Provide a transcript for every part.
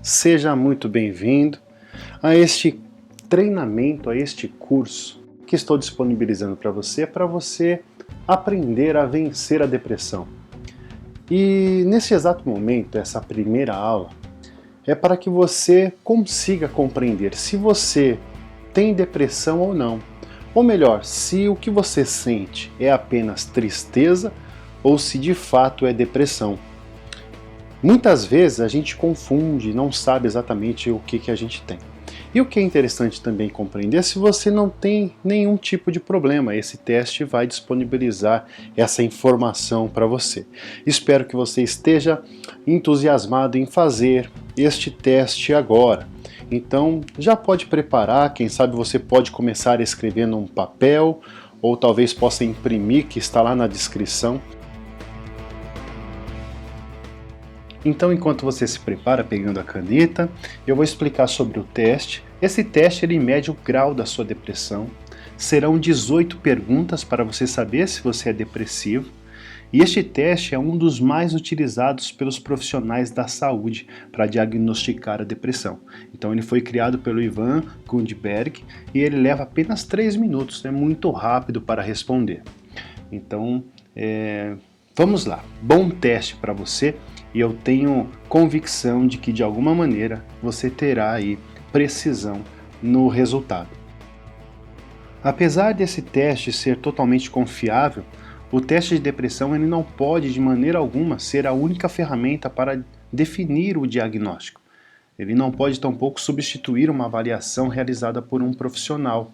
Seja muito bem-vindo a este treinamento, a este curso que estou disponibilizando para você aprender a vencer a depressão. E nesse exato momento, essa primeira aula, é para que você consiga compreender se você tem depressão ou não. Ou melhor, se o que você sente é apenas tristeza ou se de fato é depressão. Muitas vezes a gente confunde, não sabe exatamente o que a gente tem. E o que é interessante também compreender é se você não tem nenhum tipo de problema. Esse teste vai disponibilizar essa informação para você. Espero que você esteja entusiasmado em fazer este teste agora. Então já pode preparar, quem sabe você pode começar a escrever num papel ou talvez possa imprimir, que está lá na descrição. Então, enquanto você se prepara pegando a caneta, eu vou explicar sobre o teste. Esse teste ele mede o grau da sua depressão. Serão 18 perguntas para você saber se você é depressivo. E este teste é um dos mais utilizados pelos profissionais da saúde para diagnosticar a depressão. Então ele foi criado pelo Ivan Gundberg e ele leva apenas 3 minutos, é muito rápido para responder. Então, vamos lá. Bom teste para você. E eu tenho convicção de que de alguma maneira você terá aí precisão no resultado. Apesar desse teste ser totalmente confiável, o teste de depressão ele não pode de maneira alguma ser a única ferramenta para definir o diagnóstico. Ele não pode tampouco substituir uma avaliação realizada por um profissional.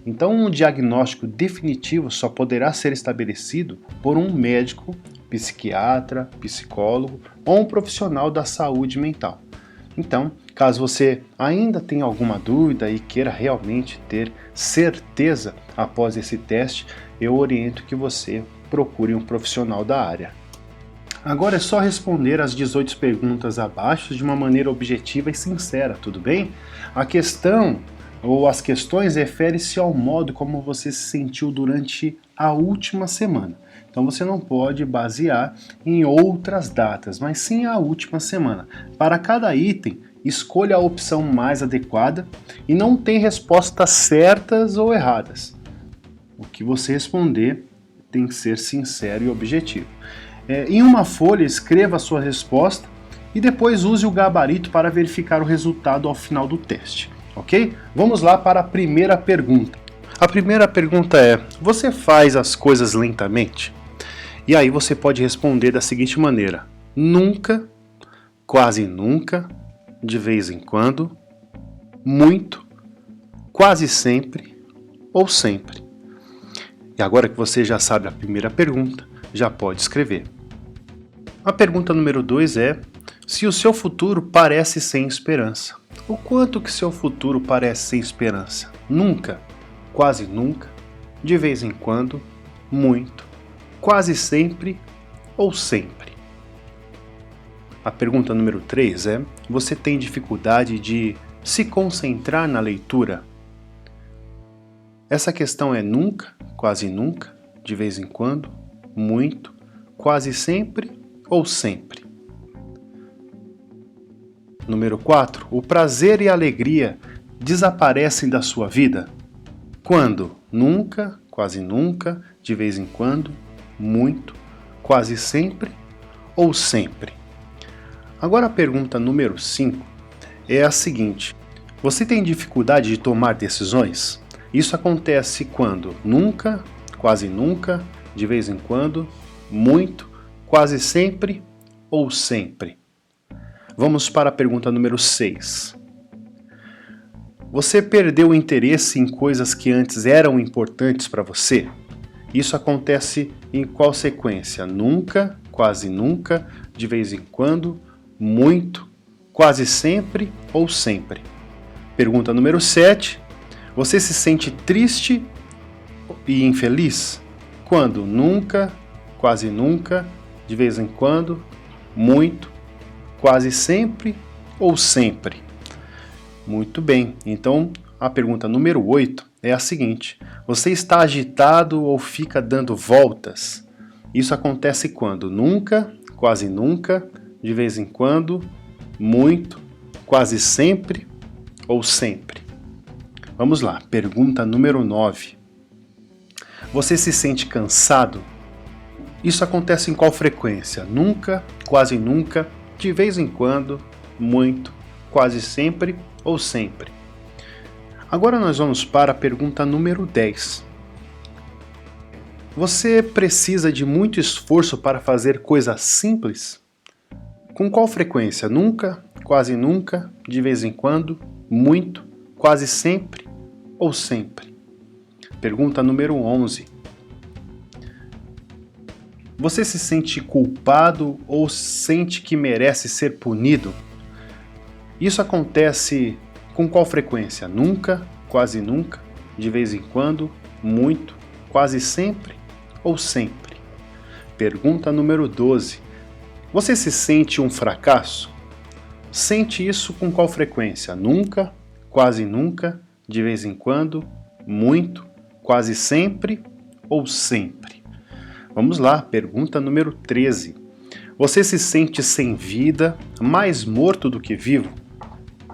Então, um diagnóstico definitivo só poderá ser estabelecido por um médico, psiquiatra, psicólogo ou um profissional da saúde mental. Então, caso você ainda tenha alguma dúvida e queira realmente ter certeza após esse teste, eu oriento que você procure um profissional da área. Agora é só responder as 18 perguntas abaixo de uma maneira objetiva e sincera, tudo bem? A questão ou as questões referem-se ao modo como você se sentiu durante a última semana. Então você não pode basear em outras datas, mas sim a última semana. Para cada item, escolha a opção mais adequada e não tem respostas certas ou erradas. O que você responder tem que ser sincero e objetivo. Em uma folha, escreva a sua resposta e depois use o gabarito para verificar o resultado ao final do teste, ok? Vamos lá para a primeira pergunta. A primeira pergunta é: você faz as coisas lentamente? E aí você pode responder da seguinte maneira: nunca, quase nunca, de vez em quando, muito, quase sempre ou sempre. E agora que você já sabe a primeira pergunta, já pode escrever. A pergunta número 2 é: se o seu futuro parece sem esperança. O quanto que seu futuro parece sem esperança? Nunca, quase nunca, de vez em quando, muito, quase sempre ou sempre. A pergunta número 3 é: você tem dificuldade de se concentrar na leitura? Essa questão é nunca, quase nunca, de vez em quando, muito, quase sempre ou sempre. Número 4. O prazer e a alegria desaparecem da sua vida? Quando? Nunca, quase nunca, de vez em quando, muito, quase sempre ou sempre. Agora a pergunta número 5 é a seguinte: você tem dificuldade de tomar decisões? Isso acontece quando? Nunca, quase nunca, de vez em quando, muito, quase sempre ou sempre. Vamos para a pergunta número 6. Você perdeu o interesse em coisas que antes eram importantes para você? Isso acontece em qual sequência? Nunca, quase nunca, de vez em quando, muito, quase sempre ou sempre. Pergunta número 7. Você se sente triste e infeliz? Quando? Nunca, quase nunca, de vez em quando, muito, quase sempre ou sempre. Muito bem, então a pergunta número 8 é a seguinte: você está agitado ou fica dando voltas? Isso acontece quando? Nunca, quase nunca, de vez em quando, muito, quase sempre ou sempre? Vamos lá, pergunta número 9. Você se sente cansado? Isso acontece em qual frequência? Nunca, quase nunca, de vez em quando, muito, quase sempre ou sempre? Agora nós vamos para a pergunta número 10. Você precisa de muito esforço para fazer coisas simples? Com qual frequência? Nunca, quase nunca, de vez em quando, muito, quase sempre ou sempre? Pergunta número 11. Você se sente culpado ou sente que merece ser punido? Isso acontece com qual frequência? Nunca, quase nunca, de vez em quando, muito, quase sempre ou sempre? Pergunta número 12. Você se sente um fracasso? Sente isso com qual frequência? Nunca, quase nunca, de vez em quando, muito, quase sempre ou sempre? Vamos lá, pergunta número 13. Você se sente sem vida, mais morto do que vivo?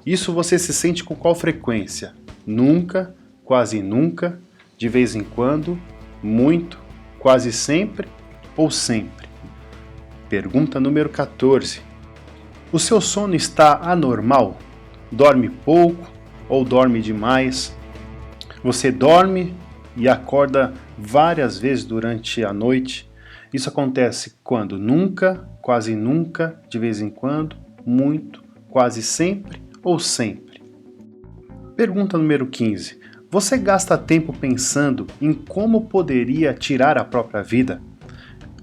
Isso você se sente com qual frequência? Nunca, quase nunca, de vez em quando, muito, quase sempre ou sempre? Pergunta número 14. O seu sono está anormal? Dorme pouco ou dorme demais? Você dorme e acorda várias vezes durante a noite? Isso acontece quando? Nunca, quase nunca, de vez em quando, muito, quase sempre ou sempre? Pergunta número 15. Você gasta tempo pensando em como poderia tirar a própria vida?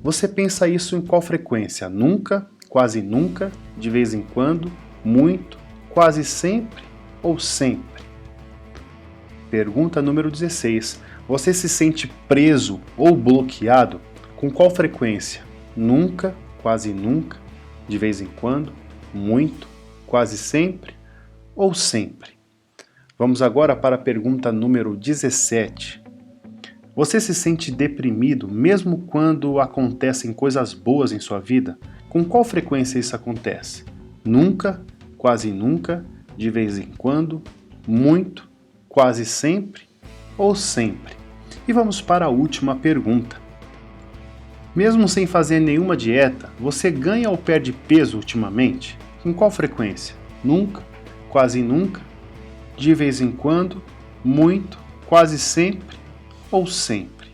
Você pensa isso em qual frequência? Nunca, quase nunca, de vez em quando, muito, quase sempre ou sempre? Pergunta número 16. Você se sente preso ou bloqueado? Com qual frequência? Nunca, quase nunca, de vez em quando, muito, quase sempre ou sempre? Vamos agora para a pergunta número 17. Você se sente deprimido mesmo quando acontecem coisas boas em sua vida? Com qual frequência isso acontece? Nunca, quase nunca, de vez em quando, muito, quase sempre ou sempre? E vamos para a última pergunta. Mesmo sem fazer nenhuma dieta, você ganha ou perde peso ultimamente? Com qual frequência? Nunca, quase nunca, de vez em quando, muito, quase sempre ou sempre?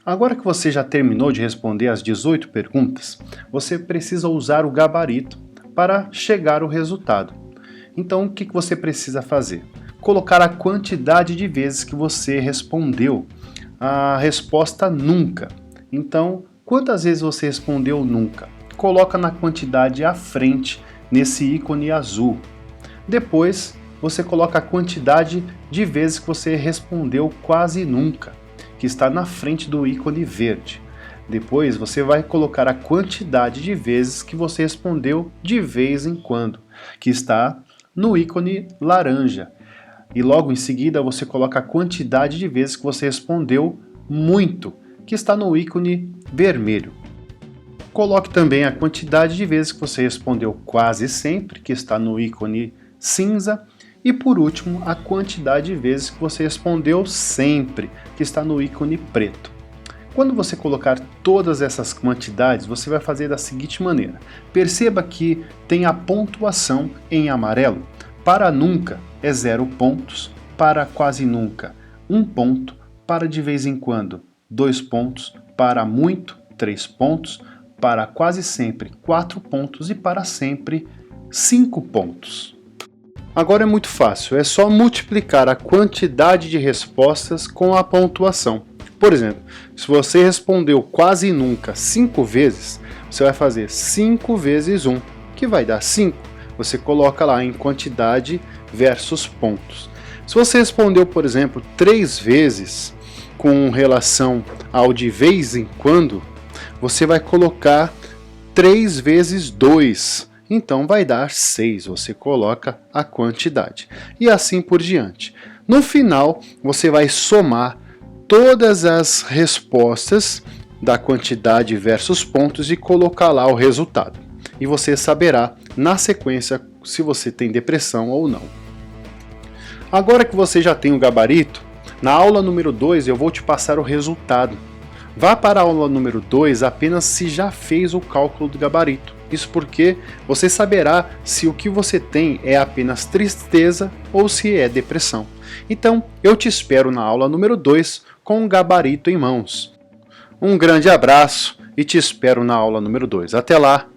Agora que você já terminou de responder as 18 perguntas, você precisa usar o gabarito para chegar ao resultado. Então, o que você precisa fazer? Colocar a quantidade de vezes que você respondeu a resposta nunca. Então, quantas vezes você respondeu nunca? Coloca na quantidade à frente, nesse ícone azul. Depois, você coloca a quantidade de vezes que você respondeu quase nunca, que está na frente do ícone verde. Depois, você vai colocar a quantidade de vezes que você respondeu de vez em quando, que está no ícone laranja. E logo em seguida, você coloca a quantidade de vezes que você respondeu muito, que está no ícone vermelho. Coloque também a quantidade de vezes que você respondeu quase sempre, que está no ícone cinza, e por último, a quantidade de vezes que você respondeu sempre, que está no ícone preto. Quando você colocar todas essas quantidades, você vai fazer da seguinte maneira. Perceba que tem a pontuação em amarelo. Para nunca é 0 pontos, para quase nunca 1 ponto, para de vez em quando 2 pontos, para muito 3 pontos, para quase sempre 4 pontos e para sempre 5 pontos. Agora é muito fácil, é só multiplicar a quantidade de respostas com a pontuação. Por exemplo, se você respondeu quase nunca 5 vezes, você vai fazer 5 vezes 1, que vai dar 5. Você coloca lá em quantidade versus pontos. Se você respondeu, por exemplo, 3 vezes com relação ao de vez em quando, você vai colocar 3 vezes 2. Então vai dar 6, você coloca a quantidade. E assim por diante. No final, você vai somar todas as respostas da quantidade versus pontos e colocar lá o resultado. e você saberá na sequência se você tem depressão ou não. Agora que você já tem o gabarito, na aula número 2 eu vou te passar o resultado. Vá para a aula número 2 apenas se já fez o cálculo do gabarito. Isso porque você saberá se o que você tem é apenas tristeza ou se é depressão. Então, eu te espero na aula número 2 com o gabarito em mãos. Um grande abraço e te espero na aula número 2. Até lá!